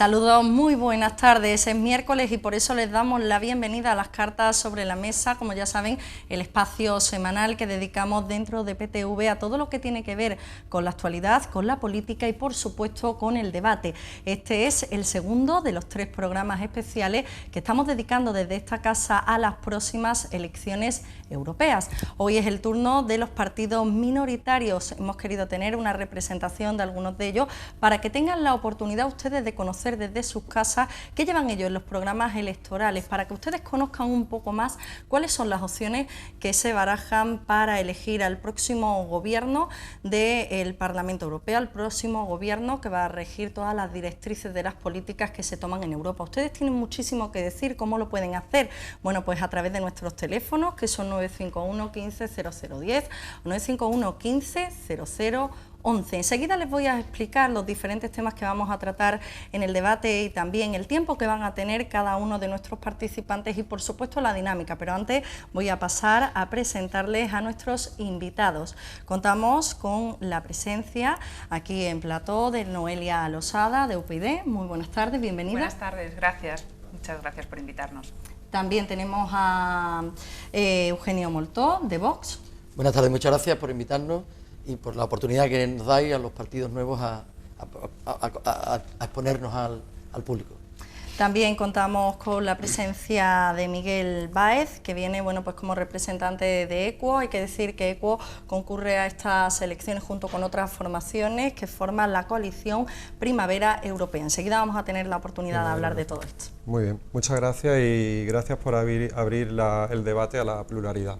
Saludos, muy buenas tardes. Es miércoles y por eso les damos la bienvenida a las cartas sobre la mesa. Como ya saben, el espacio semanal que dedicamos dentro de PTV a todo lo que tiene que ver con la actualidad, con la política y por supuesto con el debate. Este es el segundo de los 3 programas especiales que estamos dedicando desde esta casa a las próximas elecciones europeas. Hoy es el turno de los partidos minoritarios. Hemos querido tener una representación de algunos de ellos para que tengan la oportunidad ustedes de conocer desde sus casas qué llevan ellos en los programas electorales, para que ustedes conozcan un poco más cuáles son las opciones que se barajan para elegir al próximo gobierno del Parlamento Europeo, al próximo gobierno que va a regir todas las directrices de las políticas que se toman en Europa. Ustedes tienen muchísimo que decir. ¿Cómo lo pueden hacer? Bueno, pues a través de nuestros teléfonos, que son 951 15 0010 o 951 15 0011. Enseguida les voy a explicar los diferentes temas que vamos a tratar en el debate y también el tiempo que van a tener cada uno de nuestros participantes y por supuesto la dinámica, pero antes voy a pasar a presentarles a nuestros invitados. Contamos con la presencia aquí en plató de Noelia Losada de UPyD. Muy buenas tardes, bienvenida. Buenas tardes, gracias. Muchas gracias por invitarnos. También tenemos a Eugenio Moltó de Vox. Buenas tardes, muchas gracias por invitarnos y por la oportunidad que nos dais a los partidos nuevos a exponernos al público. También contamos con la presencia de Miguel Báez, que viene pues como representante de EQUO. Hay que decir que EQUO concurre a estas elecciones junto con otras formaciones que forman la coalición Primavera Europea. Enseguida vamos a tener la oportunidad de hablar de todo esto. Muy bien, muchas gracias y gracias por abrir el debate a la pluralidad.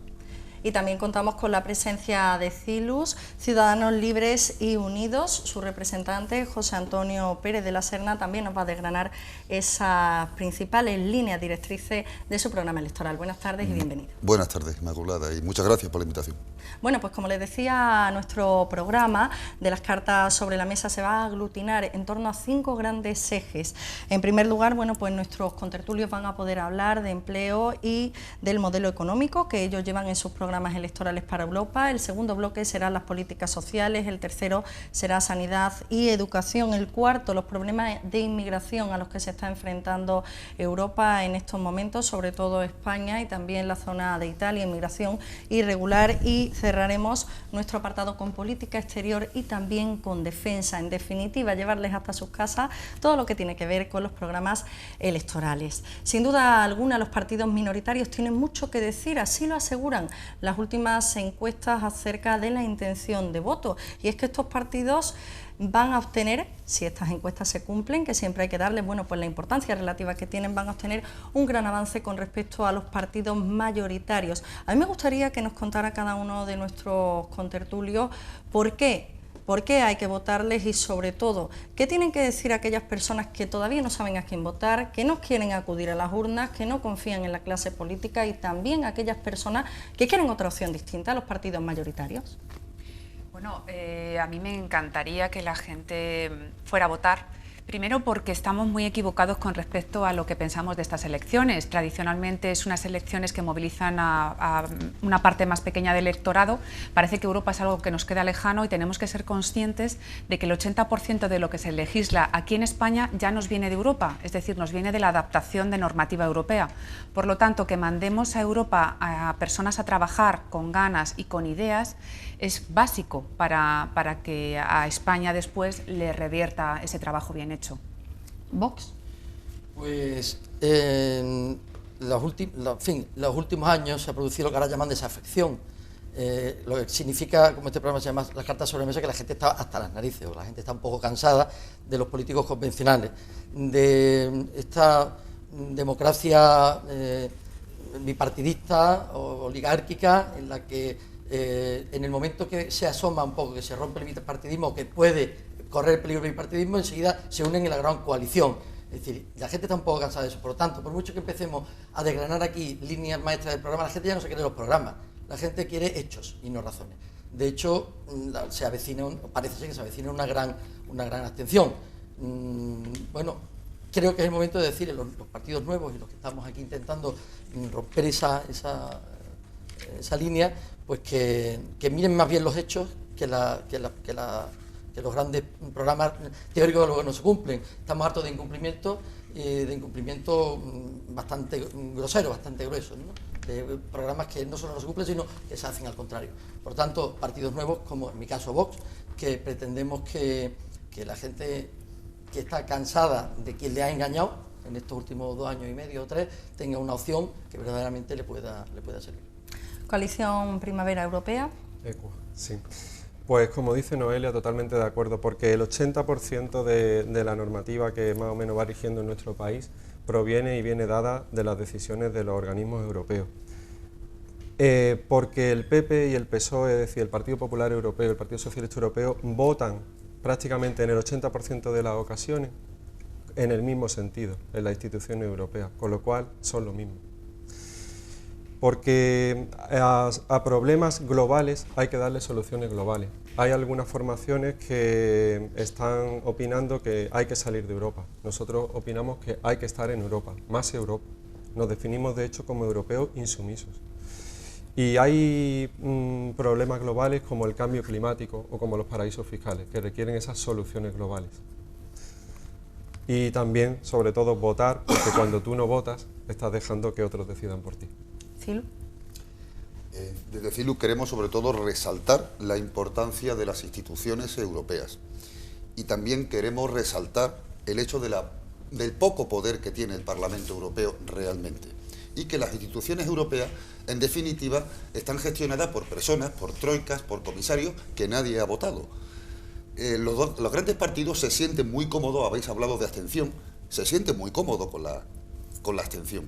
Y también contamos con la presencia de CILUS, Ciudadanos Libres y Unidos. Su representante, José Antonio Pérez de la Serna, también nos va a desgranar esas principales líneas directrices de su programa electoral. Buenas tardes y bienvenido. Buenas tardes, Inmaculada, y muchas gracias por la invitación. Bueno, pues como les decía, nuestro programa de las cartas sobre la mesa se va a aglutinar en torno a 5 grandes ejes. En primer lugar, pues nuestros contertulios van a poder hablar de empleo y del modelo económico que ellos llevan en sus programas electorales para Europa. El segundo bloque será las políticas sociales, el tercero será sanidad y educación, el cuarto los problemas de inmigración a los que se está enfrentando Europa en estos momentos, sobre todo España y también la zona de Italia, inmigración irregular, y cerraremos nuestro apartado con política exterior y también con defensa. En definitiva, llevarles hasta sus casas todo lo que tiene que ver con los programas electorales. Sin duda alguna, los partidos minoritarios tienen mucho que decir, así lo aseguran las últimas encuestas acerca de la intención de voto, y es que estos partidos van a obtener, si estas encuestas se cumplen, que siempre hay que darles pues la importancia relativa que tienen, van a obtener un gran avance con respecto a los partidos mayoritarios. A mí me gustaría que nos contara cada uno de nuestros contertulios por qué hay que votarles y, sobre todo, qué tienen que decir aquellas personas que todavía no saben a quién votar, que no quieren acudir a las urnas, que no confían en la clase política, y también aquellas personas que quieren otra opción distinta a los partidos mayoritarios. Bueno, a mí me encantaría que la gente fuera a votar. Primero porque estamos muy equivocados con respecto a lo que pensamos de estas elecciones. Tradicionalmente es unas elecciones que movilizan a una parte más pequeña del electorado. Parece que Europa es algo que nos queda lejano y tenemos que ser conscientes de que el 80% de lo que se legisla aquí en España ya nos viene de Europa, es decir, nos viene de la adaptación de normativa europea. Por lo tanto, que mandemos a Europa a personas a trabajar con ganas y con ideas es básico para que a España después le revierta ese trabajo bien hecho. ¿Vox? Pues en los últimos años se ha producido lo que ahora llaman desafección, lo que significa, como este programa se llama Las cartas sobre la mesa, que la gente está hasta las narices, o la gente está un poco cansada de los políticos convencionales, de esta democracia bipartidista o oligárquica en la que en el momento que se asoma un poco, que se rompe el bipartidismo, que puede correr el peligro del bipartidismo, enseguida se unen en la gran coalición. Es decir, la gente está un poco cansada de eso. Por lo tanto, por mucho que empecemos a desgranar aquí líneas maestras del programa, la gente ya no se quiere los programas, la gente quiere hechos y no razones. De hecho, parece ser que se avecina una gran abstención. Bueno, creo que es el momento de decir los partidos nuevos y los que estamos aquí intentando romper esa línea, pues que miren más bien los hechos que que los grandes programas teóricos luego no se cumplen. Estamos hartos de incumplimientos bastante groseros, bastante gruesos, ¿no? De programas que no solo no se cumplen, sino que se hacen al contrario. Por tanto, partidos nuevos, como en mi caso Vox, que pretendemos que la gente que está cansada de quien le ha engañado en estos últimos 2 años y medio o 3, tenga una opción que verdaderamente le pueda servir. Coalición Primavera Europea. ECUA, sí. Pues como dice Noelia, totalmente de acuerdo, porque el 80% de la normativa que más o menos va rigiendo en nuestro país proviene y viene dada de las decisiones de los organismos europeos. Porque el PP y el PSOE, es decir, el Partido Popular Europeo y el Partido Socialista Europeo, votan prácticamente en el 80% de las ocasiones en el mismo sentido, en las instituciones europeas, con lo cual son lo mismo. Porque a problemas globales hay que darle soluciones globales. Hay algunas formaciones que están opinando que hay que salir de Europa. Nosotros opinamos que hay que estar en Europa, más Europa. Nos definimos de hecho como europeos insumisos. Y hay problemas globales como el cambio climático o como los paraísos fiscales, que requieren esas soluciones globales. Y también, sobre todo, votar, porque cuando tú no votas, estás dejando que otros decidan por ti. Cilu. Desde CILU queremos sobre todo resaltar la importancia de las instituciones europeas y también queremos resaltar el hecho del poco poder que tiene el Parlamento Europeo realmente y que las instituciones europeas, en definitiva, están gestionadas por personas, por troicas, por comisarios que nadie ha votado. Los grandes partidos se sienten muy cómodos, habéis hablado de abstención, se sienten muy cómodos con la abstención,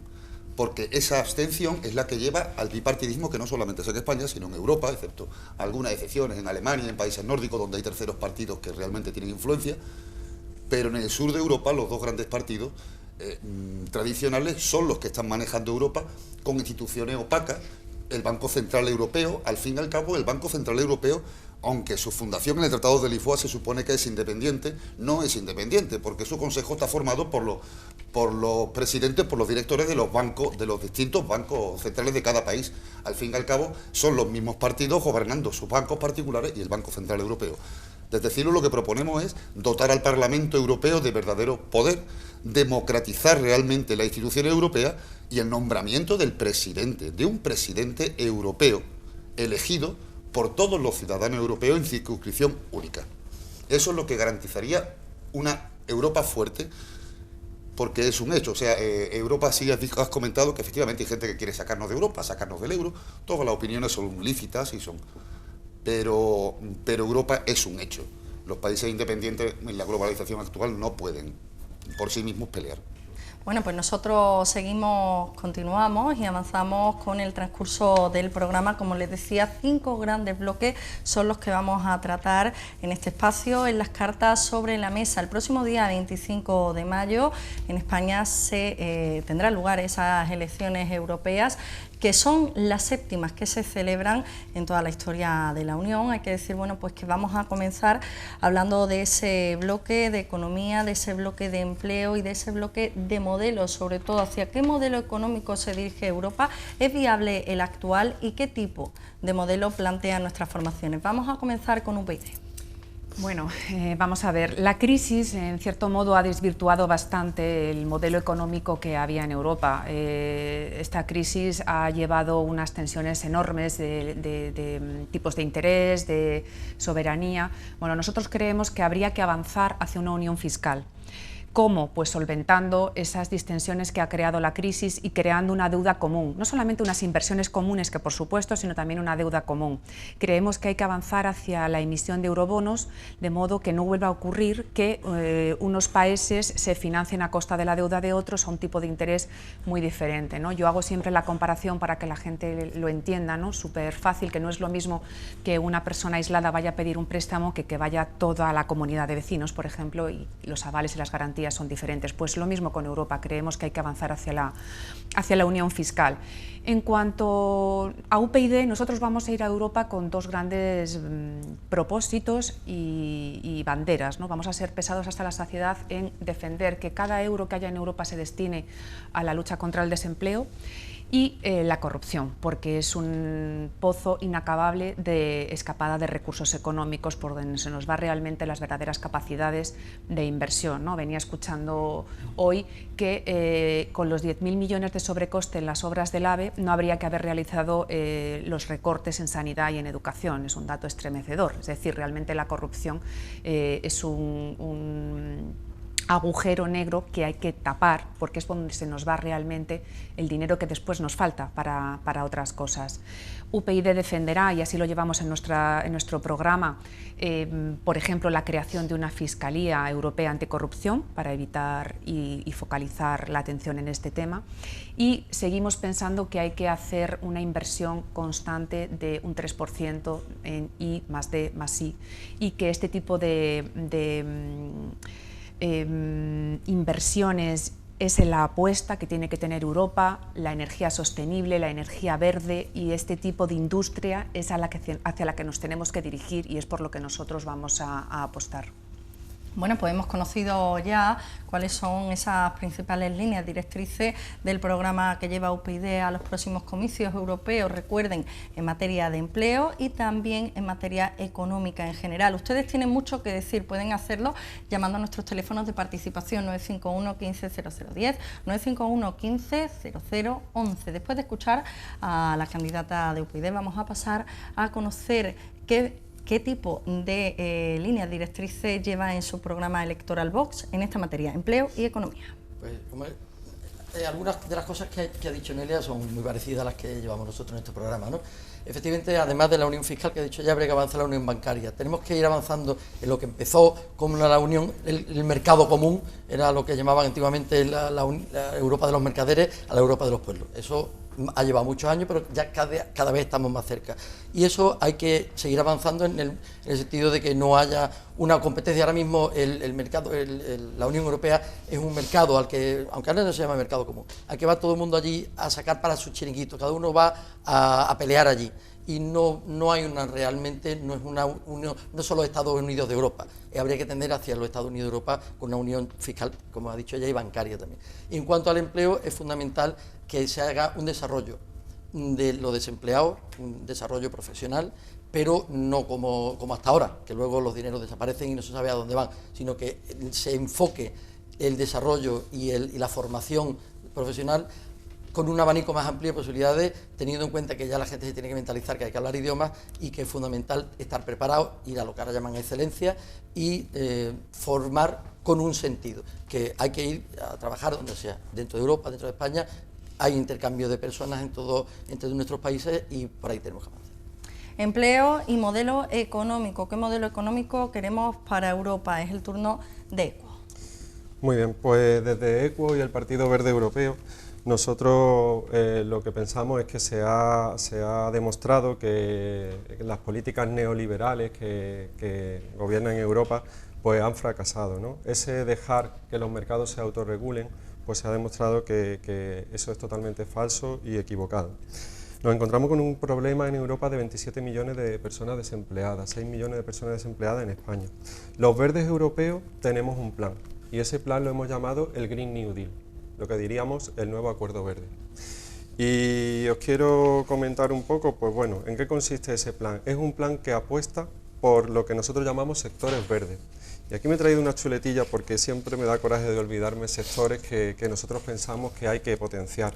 porque esa abstención es la que lleva al bipartidismo, que no solamente es en España, sino en Europa, excepto algunas excepciones en Alemania, en países nórdicos, donde hay terceros partidos que realmente tienen influencia, pero en el sur de Europa los dos grandes partidos tradicionales son los que están manejando Europa con instituciones opacas. El Banco Central Europeo, al fin y al cabo, el Banco Central Europeo, aunque su fundación en el Tratado de Lisboa se supone que es independiente, no es independiente, porque su consejo está formado por los presidentes, por los directores de los bancos, de los distintos bancos centrales de cada país. Al fin y al cabo, son los mismos partidos gobernando sus bancos particulares y el Banco Central Europeo. Desde CILU lo que proponemos es dotar al Parlamento Europeo de verdadero poder, democratizar realmente la institución europea y el nombramiento del presidente, de un presidente europeo, elegido por todos los ciudadanos europeos en circunscripción única. Eso es lo que garantizaría una Europa fuerte, porque es un hecho. O sea, Europa, sí has comentado que efectivamente hay gente que quiere sacarnos de Europa, sacarnos del euro, todas las opiniones son lícitas y son... Pero Europa es un hecho. Los países independientes en la globalización actual no pueden por sí mismos pelear. Bueno, pues nosotros continuamos y avanzamos con el transcurso del programa. Como les decía, 5 grandes bloques son los que vamos a tratar en este espacio, en las cartas sobre la mesa. El próximo día 25 de mayo en España se tendrán lugar esas elecciones europeas, que son las 7ª que se celebran en toda la historia de la Unión. Hay que decir, bueno, pues que vamos a comenzar hablando de ese bloque de economía, de ese bloque de empleo y de ese bloque de modelo, sobre todo hacia qué modelo económico se dirige Europa, es viable el actual y qué tipo de modelo plantean nuestras formaciones. Vamos a comenzar con UPyD. Bueno, vamos a ver, la crisis en cierto modo ha desvirtuado bastante el modelo económico que había en Europa. Esta crisis ha llevado unas tensiones enormes de tipos de interés, de soberanía. Bueno, nosotros creemos que habría que avanzar hacia una unión fiscal. ¿Cómo? Pues solventando esas distensiones que ha creado la crisis y creando una deuda común. No solamente unas inversiones comunes, que por supuesto, sino también una deuda común. Creemos que hay que avanzar hacia la emisión de eurobonos, de modo que no vuelva a ocurrir que unos países se financien a costa de la deuda de otros a un tipo de interés muy diferente, ¿no? Yo hago siempre la comparación para que la gente lo entienda, ¿no? Súper fácil, que no es lo mismo que una persona aislada vaya a pedir un préstamo que vaya toda la comunidad de vecinos, por ejemplo, y los avales y las garantías todavía son diferentes. Pues lo mismo con Europa, creemos que hay que avanzar hacia la unión fiscal. En cuanto a UPyD, nosotros vamos a ir a Europa con dos grandes propósitos y banderas, ¿no? Vamos a ser pesados hasta la saciedad en defender que cada euro que haya en Europa se destine a la lucha contra el desempleo y la corrupción, porque es un pozo inacabable de escapada de recursos económicos por donde se nos va realmente las verdaderas capacidades de inversión, ¿no? Venía escuchando hoy que con los 10.000 millones de sobrecoste en las obras del AVE no habría que haber realizado los recortes en sanidad y en educación. Es un dato estremecedor, es decir, realmente la corrupción es un agujero negro que hay que tapar, porque es donde se nos va realmente el dinero que después nos falta para otras cosas. UPyD defenderá, y así lo llevamos en nuestro programa, por ejemplo, la creación de una Fiscalía Europea Anticorrupción para evitar y focalizar la atención en este tema, y seguimos pensando que hay que hacer una inversión constante de un 3% en I+D+I, y que este tipo de inversiones es la apuesta que tiene que tener Europa, la energía sostenible, la energía verde, y este tipo de industria es hacia la que nos tenemos que dirigir, y es por lo que nosotros vamos a apostar. Bueno, pues hemos conocido ya cuáles son esas principales líneas directrices del programa que lleva UPyD a los próximos comicios europeos, recuerden, en materia de empleo y también en materia económica en general. Ustedes tienen mucho que decir, pueden hacerlo llamando a nuestros teléfonos de participación 951 15 0010, 951 15 0011. Después de escuchar a la candidata de UPyD, vamos a pasar a conocer ¿qué tipo de líneas directrices lleva en su programa electoral Vox en esta materia, empleo y economía? Pues algunas de las cosas que ha dicho Nelia son muy parecidas a las que llevamos nosotros en este programa, ¿no? Efectivamente, además de la unión fiscal que ha dicho ya, habría que avanzar la unión bancaria. Tenemos que ir avanzando en lo que empezó como la unión, el mercado común, era lo que llamaban antiguamente la Europa de los mercaderes a la Europa de los pueblos. Eso ha llevado muchos años, pero ya cada vez estamos más cerca. Y eso hay que seguir avanzando en el sentido de que no haya una competencia. Ahora mismo el mercado, la Unión Europea es un mercado al que, aunque ahora no se llama mercado común, al que va todo el mundo allí a sacar para sus chiringuitos, cada uno va a pelear allí. Y no hay realmente, no es una unión, no solo Estados Unidos de Europa, habría que tender hacia los Estados Unidos de Europa con una unión fiscal, como ha dicho ella, y bancaria también. Y en cuanto al empleo, es fundamental que se haga un desarrollo de los desempleados, un desarrollo profesional, pero no como hasta ahora, que luego los dineros desaparecen y no se sabe a dónde van, sino que se enfoque el desarrollo y la formación profesional con un abanico más amplio de posibilidades, teniendo en cuenta que ya la gente se tiene que mentalizar que hay que hablar idiomas y que es fundamental estar preparado, ir a lo que ahora llaman excelencia y formar con un sentido, que hay que ir a trabajar donde sea, dentro de Europa, dentro de España, hay intercambio de personas entre nuestros países y por ahí tenemos que avanzar. Empleo y modelo económico. ¿Qué modelo económico queremos para Europa? Es el turno de ECUO. Muy bien, pues desde ECUO y el Partido Verde Europeo, nosotros lo que pensamos es que se ha demostrado que las políticas neoliberales que gobiernan en Europa pues han fracasado, ¿no? Ese dejar que los mercados se autorregulen, pues se ha demostrado que eso es totalmente falso y equivocado. Nos encontramos con un problema en Europa de 27 millones de personas desempleadas, 6 millones de personas desempleadas en España. Los verdes europeos tenemos un plan y ese plan lo hemos llamado el Green New Deal, lo que diríamos el nuevo Acuerdo Verde. Y os quiero comentar un poco, pues bueno, ¿en qué consiste ese plan? Es un plan que apuesta por lo que nosotros llamamos sectores verdes. Y aquí me he traído una chuletilla porque siempre me da coraje de olvidarme sectores que nosotros pensamos que hay que potenciar.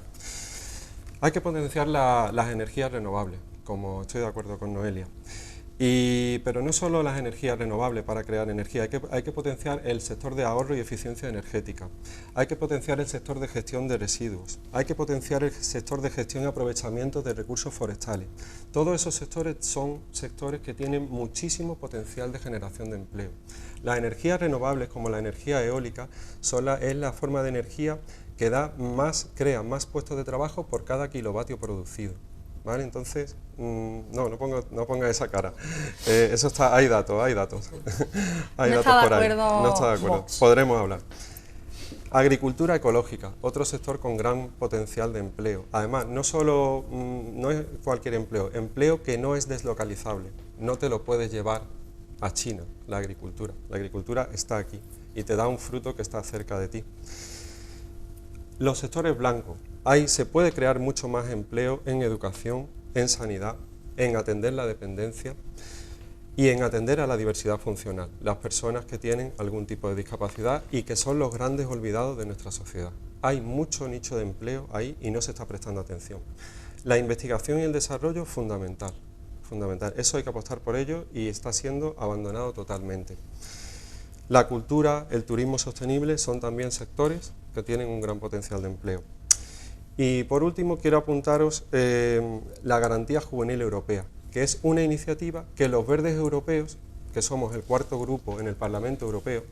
Hay que potenciar las energías renovables, como estoy de acuerdo con Noelia. Pero no solo las energías renovables para crear energía, hay que potenciar el sector de ahorro y eficiencia energética, hay que potenciar el sector de gestión de residuos, hay que potenciar el sector de gestión y aprovechamiento de recursos forestales. Todos esos sectores son sectores que tienen muchísimo potencial de generación de empleo. Las energías renovables, como la energía eólica, es la forma de energía que crea más puestos de trabajo por cada kilovatio producido. ¿Vale? Entonces, no ponga esa cara. Eso está, hay datos. Hay datos por ahí. No está de acuerdo. Podremos hablar. Agricultura ecológica, otro sector con gran potencial de empleo. Además, no solo no es cualquier empleo, empleo que no es deslocalizable, no te lo puedes llevar a China, la agricultura. La agricultura está aquí y te da un fruto que está cerca de ti. Los sectores blancos, ahí se puede crear mucho más empleo en educación, en sanidad, en atender la dependencia y en atender a la diversidad funcional, las personas que tienen algún tipo de discapacidad y que son los grandes olvidados de nuestra sociedad. Hay mucho nicho de empleo ahí y no se está prestando atención. La investigación y el desarrollo, fundamental, fundamental. Eso hay que apostar por ello y está siendo abandonado totalmente. La cultura, el turismo sostenible son también sectores que tienen un gran potencial de empleo. Y por último quiero apuntaros la Garantía Juvenil Europea, que es una iniciativa que los verdes europeos, que somos el cuarto grupo en el Parlamento Europeo,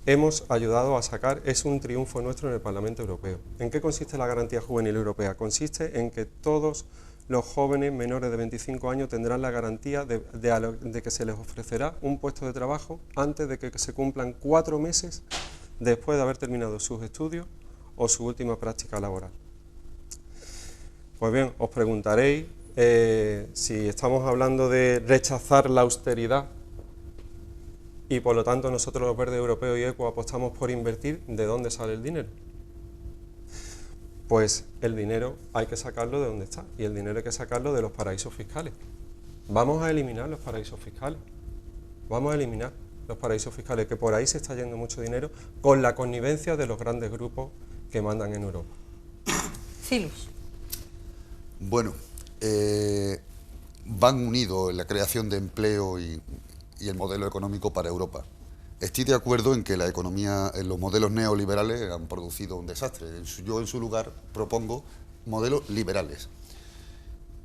hemos ayudado a sacar. Es un triunfo nuestro en el Parlamento Europeo. ¿En qué consiste la Garantía Juvenil Europea? Consiste en que todos los jóvenes menores de 25 años tendrán la garantía de que se les ofrecerá un puesto de trabajo antes de que se cumplan 4 meses después de haber terminado sus estudios o su última práctica laboral. Pues bien, os preguntaréis si estamos hablando de rechazar la austeridad y por lo tanto nosotros los verdes europeos y ECO apostamos por invertir, ¿de dónde sale el dinero? Pues el dinero hay que sacarlo de donde está y el dinero hay que sacarlo de los paraísos fiscales. Vamos a eliminar los paraísos fiscales, vamos a eliminar los paraísos fiscales, que por ahí se está yendo mucho dinero con la connivencia de los grandes grupos que mandan en Europa. Silus. Bueno, van unidos en la creación de empleo y el modelo económico para Europa. Estoy de acuerdo en que la economía, en los modelos neoliberales han producido un desastre. Yo en su lugar propongo modelos liberales.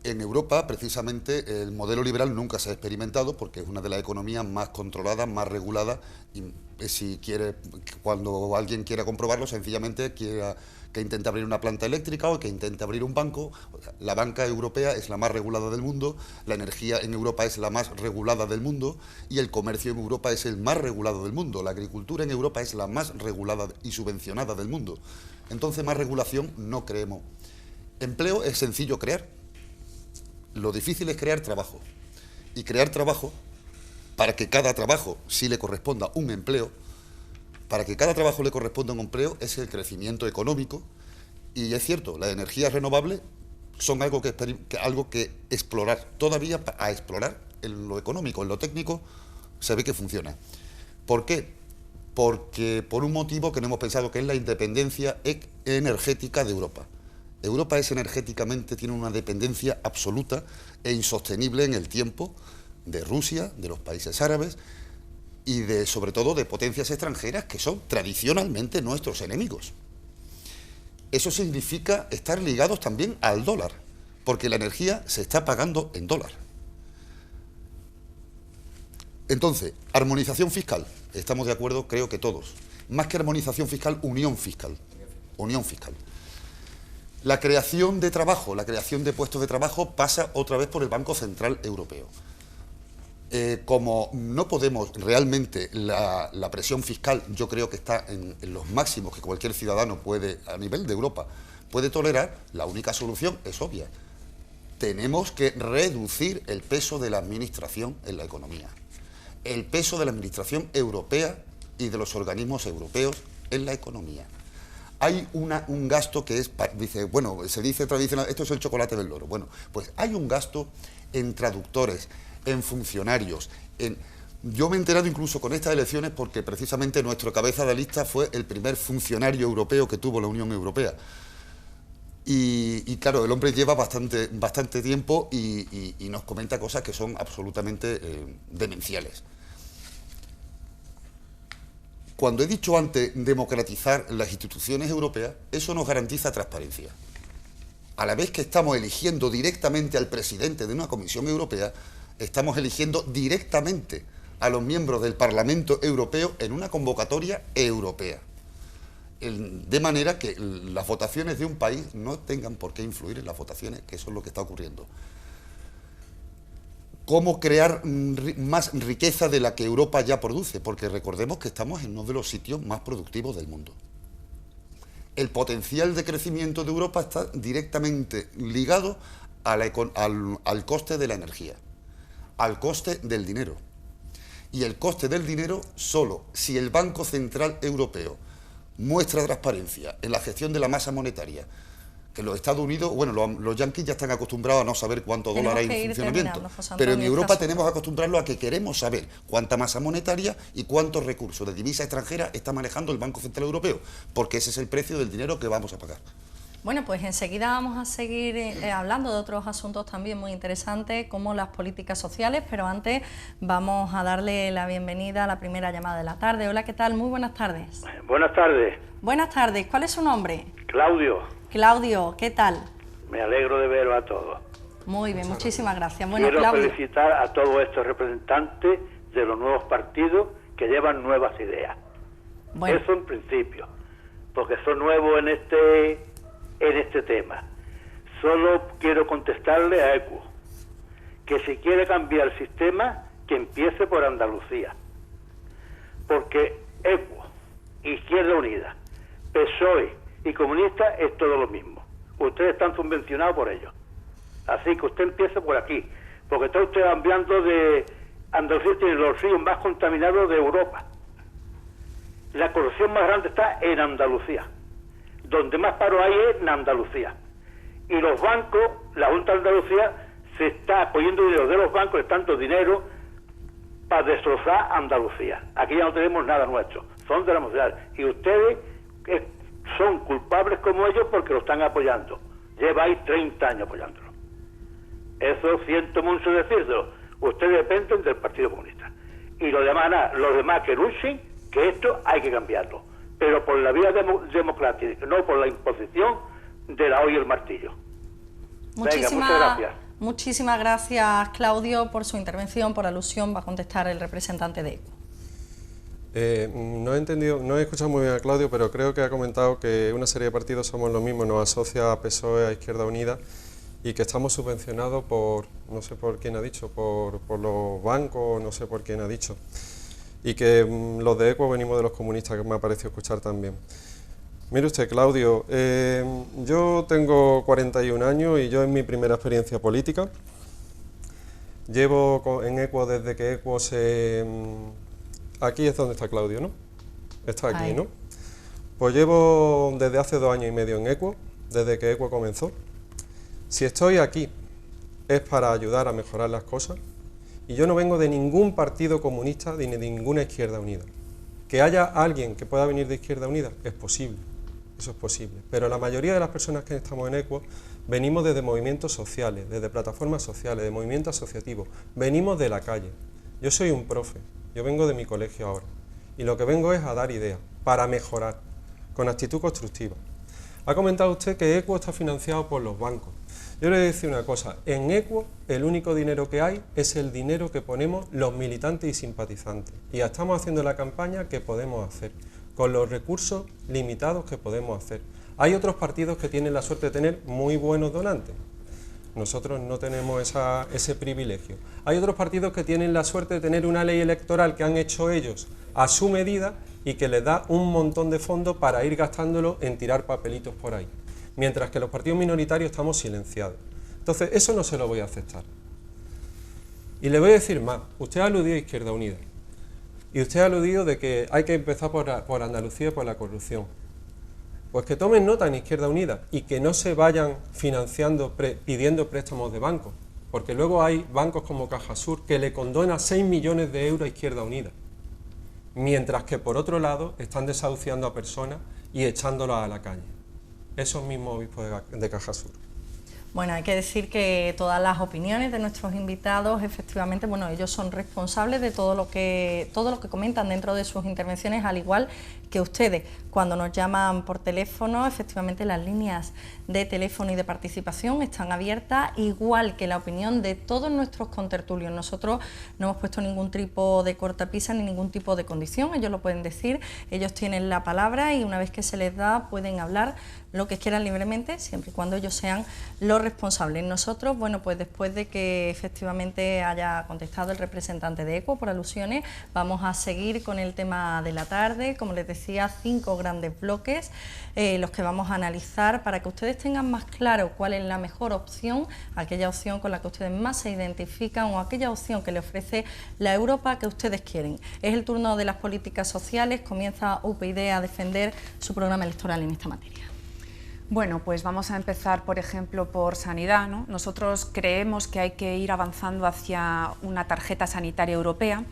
En Europa, precisamente, el modelo liberal nunca se ha experimentado porque es una de las economías más controladas, más reguladas, y si quiere, cuando alguien quiera comprobarlo, sencillamente que intente abrir una planta eléctrica o que intente abrir un banco. La banca europea es la más regulada del mundo, la energía en Europa es la más regulada del mundo y el comercio en Europa es el más regulado del mundo. La agricultura en Europa es la más regulada y subvencionada del mundo. Entonces, más regulación no creemos. Empleo es sencillo crear. Lo difícil es crear trabajo. Y crear trabajo, para que cada trabajo sí le corresponda un empleo, para que cada trabajo le corresponda un empleo, es el crecimiento económico. Y es cierto, las energías renovables son algo que explorar, todavía a explorar en lo económico, en lo técnico, se ve que funciona. ¿Por qué? Porque por un motivo que no hemos pensado, que es la independencia energética de Europa. Europa es energéticamente, tiene una dependencia absoluta e insostenible en el tiempo de Rusia, de los países árabes y sobre todo de potencias extranjeras que son tradicionalmente nuestros enemigos. Eso significa estar ligados también al dólar, porque la energía se está pagando en dólar. Entonces, armonización fiscal, estamos de acuerdo, creo que todos. Más que armonización fiscal, unión fiscal. Unión fiscal. La creación de trabajo, la creación de puestos de trabajo pasa otra vez por el Banco Central Europeo. Como no podemos realmente, la presión fiscal yo creo que está en los máximos que cualquier ciudadano puede, a nivel de Europa, puede tolerar, la única solución es obvia. Tenemos que reducir el peso de la administración en la economía. El peso de la administración europea y de los organismos europeos en la economía. Hay un gasto que es, se dice tradicional, esto es el chocolate del loro. Bueno, pues hay un gasto en traductores, en funcionarios, Yo me he enterado incluso con estas elecciones porque precisamente nuestro cabeza de lista fue el primer funcionario europeo que tuvo la Unión Europea. Y claro, el hombre lleva bastante tiempo y nos comenta cosas que son absolutamente demenciales. Cuando he dicho antes democratizar las instituciones europeas, eso nos garantiza transparencia. A la vez que estamos eligiendo directamente al presidente de una Comisión Europea, estamos eligiendo directamente a los miembros del Parlamento Europeo en una convocatoria europea. De manera que las votaciones de un país no tengan por qué influir en las votaciones, que eso es lo que está ocurriendo. ¿Cómo crear más riqueza de la que Europa ya produce? Porque recordemos que estamos en uno de los sitios más productivos del mundo. el potencial de crecimiento de Europa está directamente ligado al coste de la energía, al coste del dinero. Y el coste del dinero solo si el Banco Central Europeo muestra transparencia en la gestión de la masa monetaria, que los Estados Unidos, bueno, los yanquis ya están acostumbrados a no saber cuánto dólar hay en funcionamiento, pero en Europa tenemos que acostumbrarlos a que queremos saber cuánta masa monetaria y cuántos recursos de divisa extranjera está manejando el Banco Central Europeo, porque ese es el precio del dinero que vamos a pagar. Bueno, pues enseguida vamos a seguir hablando de otros asuntos también muy interesantes, como las políticas sociales, pero antes vamos a darle la bienvenida a la primera llamada de la tarde. Hola, ¿qué tal? Muy buenas tardes. Buenas tardes. Buenas tardes. ¿Cuál es su nombre? Claudio. Claudio, ¿qué tal? Me alegro de veros a todos. Muy bien, muchísimas gracias. Bueno, Quiero Claudio, felicitar a todos estos representantes de los nuevos partidos que llevan nuevas ideas. bueno, Eso en principio, porque son nuevos en este tema. Solo quiero contestarle a Equo que si quiere cambiar el sistema, que empiece por Andalucía. Porque Equo, Izquierda Unida, PSOE y Comunista es todo lo mismo. Ustedes están subvencionados por ellos. Así que usted empiece por aquí, porque está usted hablando de Andalucía, tiene los ríos más contaminados de Europa. La corrupción más grande está en Andalucía. Donde más paro hay es en Andalucía. Y los bancos, la Junta de Andalucía se está cogiendo dinero de los bancos, de tanto dinero, para destrozar Andalucía. Aquí ya no tenemos nada nuestro, son de la sociedad. Y ustedes son culpables como ellos porque lo están apoyando. Lleváis 30 años apoyándolo. Eso siento mucho decirlo. Ustedes dependen del Partido Comunista. Y los demás que luchen, que esto hay que cambiarlo. Pero por la vía democrática, no por la imposición de la hoja y el martillo. Venga, muchas gracias. Muchísimas gracias, Claudio, por su intervención, por alusión. Va a contestar el representante de Equo. No he entendido, no he escuchado muy bien a Claudio, pero creo que ha comentado que una serie de partidos somos los mismos, nos asocia a PSOE, a Izquierda Unida, y que estamos subvencionados por, no sé por quién ha dicho, por los bancos, no sé por quién ha dicho, y que los de Equo venimos de los comunistas, que me ha parecido escuchar también. Mire usted, Claudio, yo tengo 41 años y yo es mi primera experiencia política. Llevo en Equo desde que Equo se... Aquí es donde está Claudio, ¿no? Está aquí, ¿no? Pues llevo desde hace 2 años y medio en Equo, desde que Equo comenzó. Si estoy aquí es para ayudar a mejorar las cosas y yo no vengo de ningún partido comunista ni de ninguna Izquierda Unida. Que haya alguien que pueda venir de Izquierda Unida es posible, eso es posible, pero la mayoría de las personas que estamos en Equo venimos desde movimientos sociales, desde plataformas sociales, de movimientos asociativos, venimos de la calle. Yo soy un profe, yo vengo de mi colegio ahora y lo que vengo es a dar ideas para mejorar, con actitud constructiva. Ha comentado usted que Equo está financiado por los bancos. Yo le voy a decir una cosa, en Equo el único dinero que hay es el dinero que ponemos los militantes y simpatizantes. Y ya estamos haciendo la campaña que podemos hacer, con los recursos limitados que podemos hacer. Hay otros partidos que tienen la suerte de tener muy buenos donantes. Nosotros no tenemos ese privilegio. Hay otros partidos que tienen la suerte de tener una ley electoral que han hecho ellos a su medida y que les da un montón de fondos para ir gastándolo en tirar papelitos por ahí. Mientras que los partidos minoritarios estamos silenciados. Entonces, eso no se lo voy a aceptar. Y le voy a decir más, usted ha aludido a Izquierda Unida, y usted ha aludido de que hay que empezar por Andalucía y por la corrupción. Pues que tomen nota en Izquierda Unida y que no se vayan financiando, pidiendo préstamos de bancos, porque luego hay bancos como Cajasur que le condona 6 millones de euros a Izquierda Unida, mientras que por otro lado están desahuciando a personas y echándolas a la calle. Esos mismos obispos de Cajasur. Bueno, hay que decir que todas las opiniones de nuestros invitados, efectivamente, bueno, ellos son responsables de todo lo que comentan dentro de sus intervenciones, al igual que ustedes. Cuando nos llaman por teléfono, efectivamente las líneas de teléfono y de participación están abiertas, igual que la opinión de todos nuestros contertulios. Nosotros no hemos puesto ningún tipo de cortapisa ni ningún tipo de condición, ellos lo pueden decir, ellos tienen la palabra y una vez que se les da pueden hablar lo que quieran libremente, siempre y cuando ellos sean los responsables. Nosotros, bueno, pues después de que efectivamente haya contestado el representante de ECUO por alusiones, vamos a seguir con el tema de la tarde. Como les decía, 5 grandes bloques, los que vamos a analizar para que ustedes tengan más claro cuál es la mejor opción, aquella opción con la que ustedes más se identifican o aquella opción que le ofrece la Europa que ustedes quieren. Es el turno de las políticas sociales. Comienza UPyD a defender su programa electoral en esta materia. Bueno, pues vamos a empezar, por ejemplo, por sanidad, ¿no? Nosotros creemos que hay que ir avanzando hacia una tarjeta sanitaria europea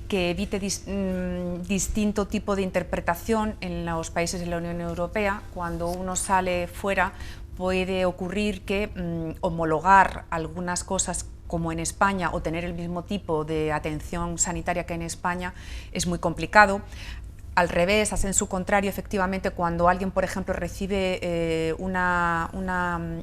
que evite distinto tipo de interpretación en los países de la Unión Europea. Cuando uno sale fuera puede ocurrir que homologar algunas cosas como en España o tener el mismo tipo de atención sanitaria que en España es muy complicado. Al revés, hacen su contrario, efectivamente, cuando alguien, por ejemplo, recibe una